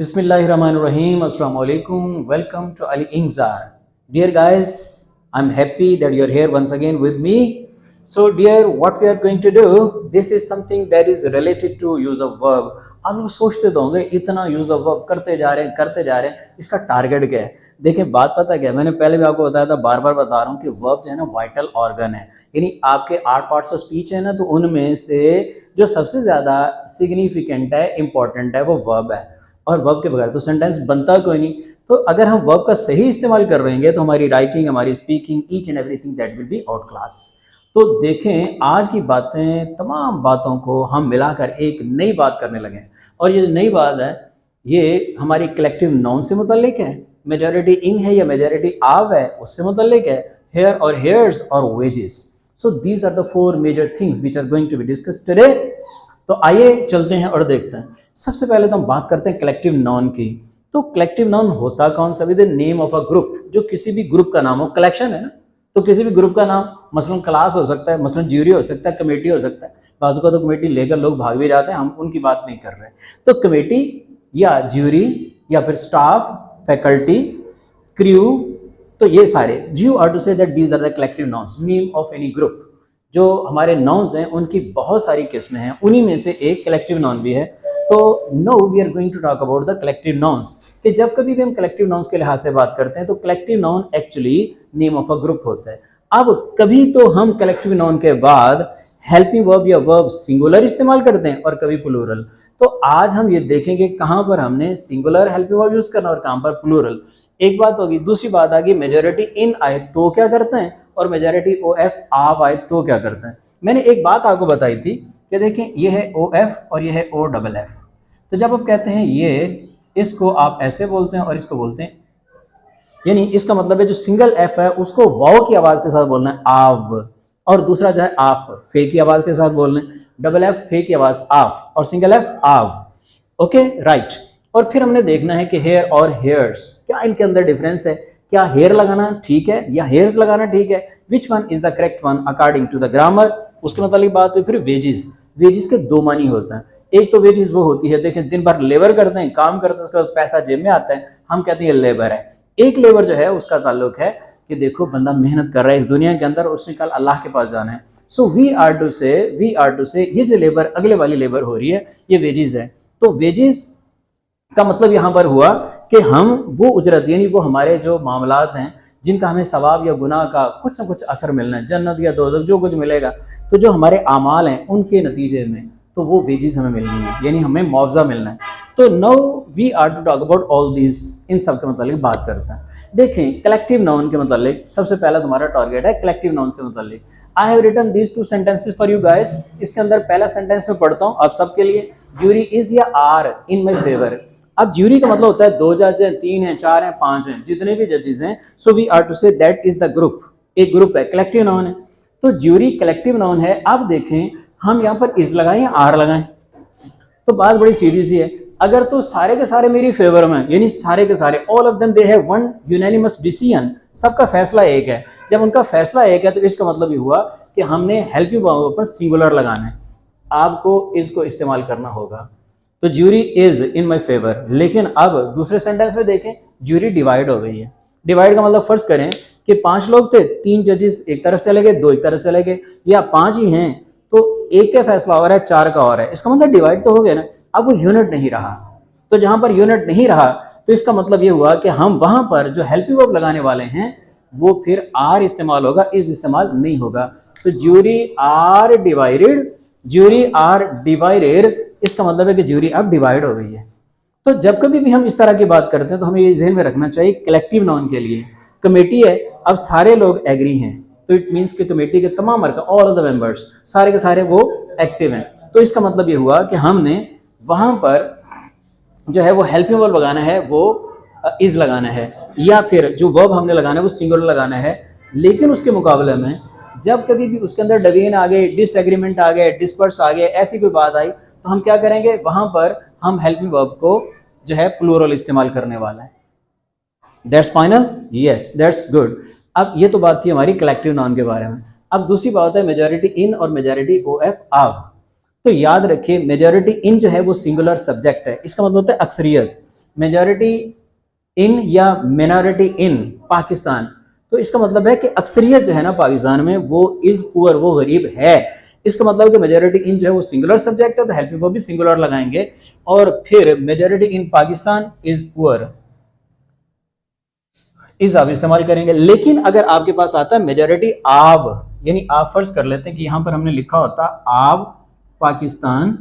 Bismillahirrahmanirrahim. Assalamu alaikum. Welcome to Ali Ingzar. Dear guys, I'm happy that you're here once again with me. So dear, what we are going to do, this is something that is related to use of verb. आप लोग सोचते तो होंगे इतना use of verb करते जा रहे हैं, इसका टारगेट क्या है? देखिए बात पता क्या है, मैंने पहले भी आपको बताया था, बार बार बता रहा हूँ कि वर्ब जो है ना वाइटल ऑर्गन है, यानी आपके 8 पार्ट्स ऑफ स्पीच है ना, तो उनमें से जो सबसे ज्यादा सिग्निफिकेंट है, इंपॉर्टेंट है, वो वर्ब है। और वर्ब के बगैर तो सेंटेंस बनता कोई नहीं। तो अगर हम वर्ब का सही इस्तेमाल कर रहे हैं तो हमारी राइटिंग, हमारी speaking, each and everything that will be out class. तो देखें आज की बातें, तमाम बातों को हम मिलाकर एक नई बात करने लगे, और ये नई बात है ये हमारी कलेक्टिव नाउन से मुतल्लिक है। मेजॉरिटी इन है या मेजॉरिटी आव है, उससे मुतल्लिक है। हेयर और हेयर्स और wages. So these are the 4 major things which are going to be discussed today. तो आइए चलते हैं और देखते हैं। सबसे पहले तो हम बात करते हैं कलेक्टिव नाउन की। तो कलेक्टिव नाउन होता कौन सा? With the name of a group, जो किसी भी ग्रुप का नाम हो। कलेक्शन है ना, तो किसी भी ग्रुप का नाम, मसलन क्लास हो सकता है, मसलन ज्यूरी हो सकता है, कमेटी हो सकता है। बाजू का तो कमेटी लेकर लोग भाग भी जाते हैं, हम उनकी बात नहीं कर रहे। तो कमेटी या ज्यूरी या फिर स्टाफ, फैकल्टी, क्रू, तो ये सारे you are to say that these are the collective nouns, name of any group. जो हमारे नाउन्स हैं उनकी बहुत सारी किस्में हैं, उन्हीं में से एक कलेक्टिव नाउन भी है। तो no we are going to talk about the collective nouns, कि जब कभी भी हम कलेक्टिव नाउन्स के लिहाज से बात करते हैं तो collective noun actually name of a group होता है। अब कभी तो हम कलेक्टिव नाउन के बाद हेल्पिंग वर्ब या वर्ब सिंगुलर इस्तेमाल करते हैं और कभी प्लूरल। तो आज हम ये देखेंगे कहाँ पर हमने सिंगुलर हेल्पिंग वर्ब यूज करना और कहाँ पर प्लूरल। एक बात होगी। दूसरी बात आ गई, मेजॉरिटी इन आए तो क्या करते हैं और मेजॉरिटी ओ एफ आव आए तो क्या करते हैं। मैंने एक बात आपको बताई थी कि देखें ये है ओ एफ और ये है ओ डबल एफ। तो जब आप कहते हैं ये, इसको आप ऐसे बोलते हैं और इसको बोलते हैं, यानी इसका मतलब है जो सिंगल एफ है उसको वाव की आवाज के साथ बोलना है आव, और दूसरा जो है आफ फे की आवाज के साथ बोलना है। डबल एफ फे की आवाज आफ और सिंगल एफ आव। Okay right. और फिर हमने देखना है कि हेयर और हेयर्स, क्या इनके अंदर डिफरेंस है? क्या हेयर लगाना ठीक है या हेयर्स लगाना ठीक है? Which one is the correct one according to the grammar. उसके मतलब बात हुई। फिर वेजेस, वेजेस के 2 मानी होता है। एक तो वेजेस वो होती है, देखें दिन भर लेबर करते हैं, काम करते हैं, उसके बाद पैसा जेब में आता है, हम कहते हैं लेबर है। एक लेबर जो है उसका ताल्लुक है कि देखो बंदा मेहनत कर रहा है इस दुनिया के अंदर, उसने कल अल्लाह के पास जाना है। सो वी आर टू से ये जो लेबर अगले वाली लेबर हो रही है ये वेजेस है। तो वेजेस का मतलब यहाँ पर हुआ कि हम वो उजरत, यानी वो हमारे जो मामलात हैं जिनका हमें सवाब या गुनाह का कुछ ना कुछ असर मिलना है, जन्नत या दोज़ख जो कुछ मिलेगा, तो जो हमारे आमाल हैं उनके नतीजे में तो वो वेजेस हमें मिलनी है, यानी हमें मुआवजा मिलना है। तो now we are to talk about all this, इन सब के मतलब बात करते हैं। देखें कलेक्टिव नाउन के मतलब सबसे पहला तुम्हारा टारगेट है कलेक्टिव नाउन से मतलब। I have written these 2 sentences for you guys. इसके अंदर पहला सेंटेंस में पढ़ता हूँ आप सबके लिए। ज्यूरी इज या आर इन माई फेवर। अब ज्यूरी का मतलब होता है 2 जज हैं, 3 हैं, 4 हैं, 5 हैं, जितने भी जजेस हैं। So we are to say that is the group, एक ग्रुप है, कलेक्टिव नाउन है। तो ज्यूरी कलेक्टिव नाउन है। अब देखें हम यहाँ पर इज लगाएं या आर लगाएं, तो बात बड़ी सीधी सी है। अगर तो सारे के सारे मेरी फेवर में, यानी सारे के सारे all of them they have one unanimous decision, सबका फैसला एक है। जब उनका फैसला एक है तो इसका मतलब ये हुआ कि हमने हेल्पिंग वर्ब पर सिंगुलर लगाना है, आपको इसको इस्तेमाल करना होगा। तो jury is in my favour. लेकिन अब दूसरे सेंटेंस में देखें ज्यूरी डिवाइड हो गई है। डिवाइड का मतलब फर्ज करें कि 5 लोग थे, 3 जजेस एक तरफ चले गए, 2 एक तरफ चले गए, या 5 ही हैं तो एक का फैसला हो रहा है, 4 का हो रहा है। इसका मतलब डिवाइड तो हो गया ना। अब वो यूनिट नहीं रहा, तो जहां पर यूनिट नहीं रहा तो इसका मतलब ये हुआ कि हम वहां पर जो हेल्पिंग वर्ब लगाने वाले हैं वो फिर आर इस्तेमाल होगा, इज इस्तेमाल नहीं होगा। तो jury are divided, jury are divided, इसका मतलब है कि ज्यूरी अब डिवाइड हो गई है। तो जब कभी भी हम इस तरह की बात करते हैं तो हमें ये ज़हन में रखना चाहिए कलेक्टिव नाउन के लिए कमेटी है, अब सारे लोग एग्री हैं, तो इट मीन्स कि कमेटी के तमाम ऑल ऑफ द मेंबर्स सारे के सारे वो एक्टिव हैं। तो इसका मतलब ये हुआ कि हमने वहां पर जो है वो हेल्पिंग वर्ब लगाना है, वो इज लगाना है, या फिर जो वर्ब हमने लगाना है वो सिंगुलर लगाना है। लेकिन उसके मुकाबले में जब कभी भी उसके अंदर डवेन आ गए, डिसएग्रीमेंट आ गए, डिस्पर्स आ गए, ऐसी कोई बात आई तो हम क्या करेंगे, वहां पर हम हेल्पिंग वर्ब को जो है प्लूरल इस्तेमाल करने वाला है। That's final, yes that's good. अब ये तो बात थी हमारी कलेक्टिव नाउन के बारे में। अब दूसरी बात है मेजॉरिटी इन और मेजॉरिटी ओ एफ आव। तो याद रखिए मेजॉरिटी इन जो है वो सिंगुलर सब्जेक्ट है, इसका मतलब होता है अक्सरियत। मेजॉरिटी इन या मिनॉरिटी इन पाकिस्तान, तो इसका मतलब है कि अक्सरियत जो है ना पाकिस्तान में वो इज पुअर, वो गरीब है। इसका मतलब है कि मेजॉरिटी इन जो है वो सिंगुलर सब्जेक्ट है, तो हेल्पिंग वर्ब भी सिंगुलर लगाएंगे। और फिर majority in Pakistan is poor, is आप इस्तेमाल करेंगे। लेकिन अगर आपके पास आता है मेजॉरिटी आब, यानी आप फर्ज कर लेते हैं कि यहां पर हमने लिखा होता आब पाकिस्तान,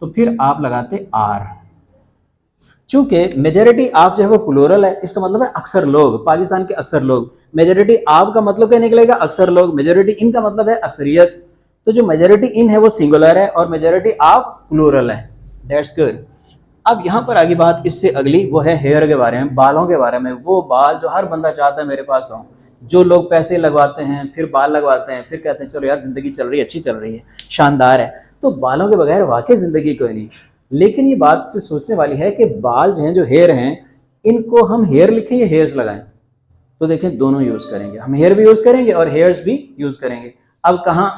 तो फिर आप लगाते आर। चूंकि मेजॉरिटी आप जो है वो प्लूरल है, इसका मतलब है अक्सर लोग, पाकिस्तान के अक्सर लोग। मेजॉरिटी आप का मतलब क्या निकलेगा? अक्सर लोग। मेजॉरिटी इन का मतलब है अक्सरियत। तो जो मेजॉरिटी इन है वो सिंगुलर है और मेजॉरिटी आप प्लूरल है। That's good. अब यहाँ पर आगे बात इससे अगली, वो है हेयर के बारे में, बालों के बारे में। वो बाल जो हर बंदा चाहता है मेरे पास हो। जो लोग पैसे लगवाते हैं, फिर बाल लगवाते हैं, फिर कहते हैं चलो यार जिंदगी चल रही है, अच्छी चल रही है, शानदार है। तो बालों के बगैर वाकई जिंदगी कोई नहीं। लेकिन ये बात से सोचने वाली है कि बाल जो हैं, जो हेयर हैं, इनको हम हेयर लिखें या हेयर्स लगाएं? तो देखें दोनों यूज करेंगे, हम हेयर भी यूज करेंगे और हेयर्स भी यूज करेंगे। अब कहाँ?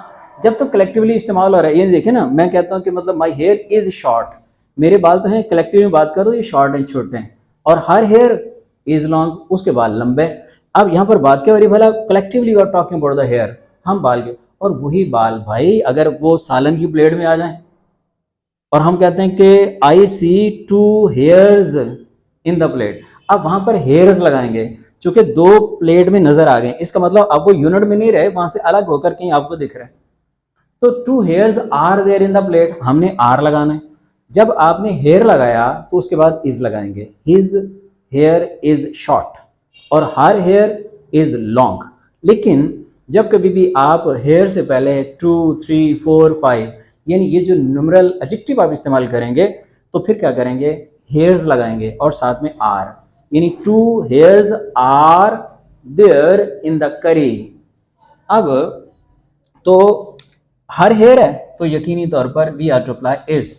जब तो कलेक्टिवली इस्तेमाल हो रहा है। ये देखें ना, मैं कहता हूँ कि मतलब माई हेयर इज शॉर्ट, मेरे बाल तो हैं, कलेक्टिव में बात करो ये शॉर्ट एंड छोटे हैं। और हर हेयर इज लॉन्ग, उसके बाल लंबे। अब यहाँ पर बात क्या हो रही भला? Collectively we are talking about the hair, हम बाल के। और वही बाल भाई अगर वो सालन की प्लेट में आ जाए और हम कहते हैं कि आई सी 2 हेयर्स इन द प्लेट, अब वहां पर हेयर्स लगाएंगे क्योंकि 2 प्लेट में नजर आ गए। इसका मतलब अब वो यूनिट में नहीं रहे, वहां से अलग होकर कहीं आपको दिख रहे हैं। तो 2 hairs are there in the plate, हमने आर लगाना है। जब आपने हेयर लगाया तो उसके बाद इज लगाएंगे। हिज हेयर इज शॉर्ट और हर हेयर इज लॉन्ग। लेकिन जब कभी भी आप हेयर से पहले 2, 3, 4, 5 यानी ये जो न्यूमरल एडजेक्टिव आप इस्तेमाल करेंगे, तो फिर क्या करेंगे? हेयर्स लगाएंगे और साथ में आर, यानी 2 hairs are there in the curry. अब तो हर हेयर है तो यकीनी तौर पर we are to apply is.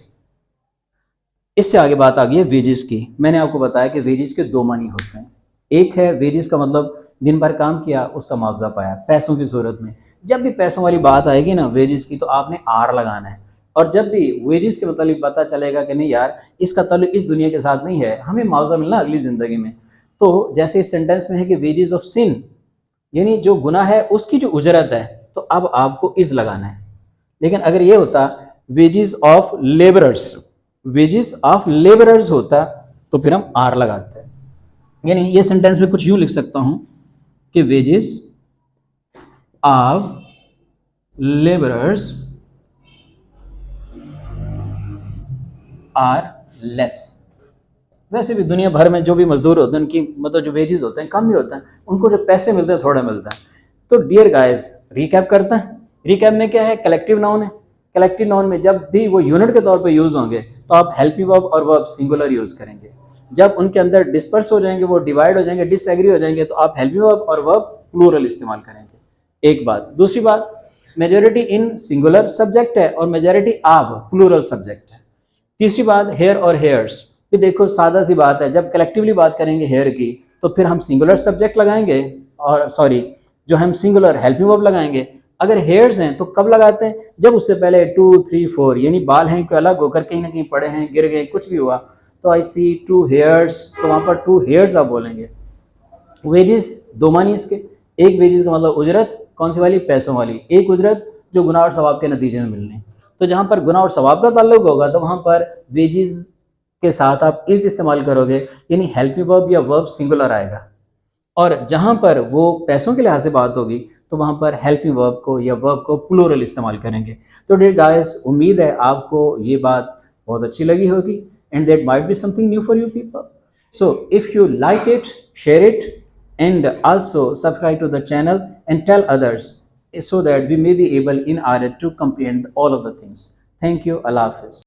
इससे आगे बात आ गई है वेजेस की। मैंने आपको बताया कि वेजेस के 2 मानी होते हैं। एक है वेजेस का मतलब दिन भर काम किया, उसका मुआवजा पाया पैसों की सूरत में। जब भी पैसों वाली बात आएगी ना वेजेस की, तो आपने आर लगाना है। और जब भी वेजेस के मतलब पता चलेगा कि नहीं यार इसका ताल्लुक इस दुनिया के साथ नहीं है, हमें मुआवजा मिलना अगली ज़िंदगी में। तो जैसे इस सेंटेंस में है कि वेजेस ऑफ सिन, यानी जो गुनाह है उसकी जो उजरत है, तो अब आपको इज लगाना है। लेकिन अगर ये होता wages of labourers, wages of labourers होता, तो फिर हम आर लगाते हैं। यानी ये सेंटेंस में कुछ यूं लिख सकता हूं कि wages of labourers are less. वैसे भी दुनिया भर में जो भी मजदूर होते हैं उनकी मतलब जो वेजेस होते हैं कम ही होता है, उनको जो पैसे मिलते हैं थोड़ा मिलता है। तो डियर गाइस रिकैप करते हैं। रिकैप में क्या है? कलेक्टिव नाउन है। कलेक्टिव नाउन में जब भी वो यूनिट के तौर पे यूज होंगे तो आप हेल्पिंग वर्ब और वर्ब सिंगुलर यूज करेंगे। जब उनके अंदर डिस्पर्स हो जाएंगे, वो डिवाइड हो जाएंगे, डिसएग्री हो जाएंगे, तो आप हेल्पिंग वर्ब और वर्ब प्लूरल इस्तेमाल करेंगे। एक बात। दूसरी बात, मेजॉरिटी इन सिंगुलर सब्जेक्ट है और मेजॉरिटी आप प्लूरल सब्जेक्ट है। तीसरी बात, हेयर और हेयर्स। भी देखो सादा सी बात है, जब कलेक्टिवली बात करेंगे हेयर की तो फिर हम सिंगुलर सब्जेक्ट लगाएंगे, और सॉरी जो हम सिंगुलर हेल्पिंग वर्ब लगाएंगे। अगर हेयर्स हैं तो कब लगाते हैं? जब उससे पहले 2, 3, 4 यानी बाल हैं कोई अलग होकर कहीं ना कहीं पड़े हैं, गिर गए, कुछ भी हुआ, तो आई सी 2 हेयर्स, तो वहां पर 2 हेयर्स आप बोलेंगे। वेजेस 2 मानी इसके। एक वेजेस का मतलब उजरत, कौन सी वाली? पैसों वाली। एक उजरत जो गुनाह और सवाब के नतीजे में मिलने। तो जहां पर गुनाह और सवाब का ताल्लुक होगा तो वहां पर वेजेस के साथ आप इज इस्तेमाल करोगे, यानी हेल्पिंग वर्ब या वर्ब सिंगुलर आएगा। और जहां पर वो पैसों के लिहाज से बात होगी तो वहां पर हेल्पिंग वर्ब को या वर्ब को प्लूरल इस्तेमाल करेंगे। तो डियर गाइस, उम्मीद है आपको ये बात बहुत अच्छी लगी होगी, and that might be something new for you people. So if you like it, share it, and also subscribe to the channel and tell others so that we may be able in order to comprehend all of the things. Thank you. Allah Hafiz.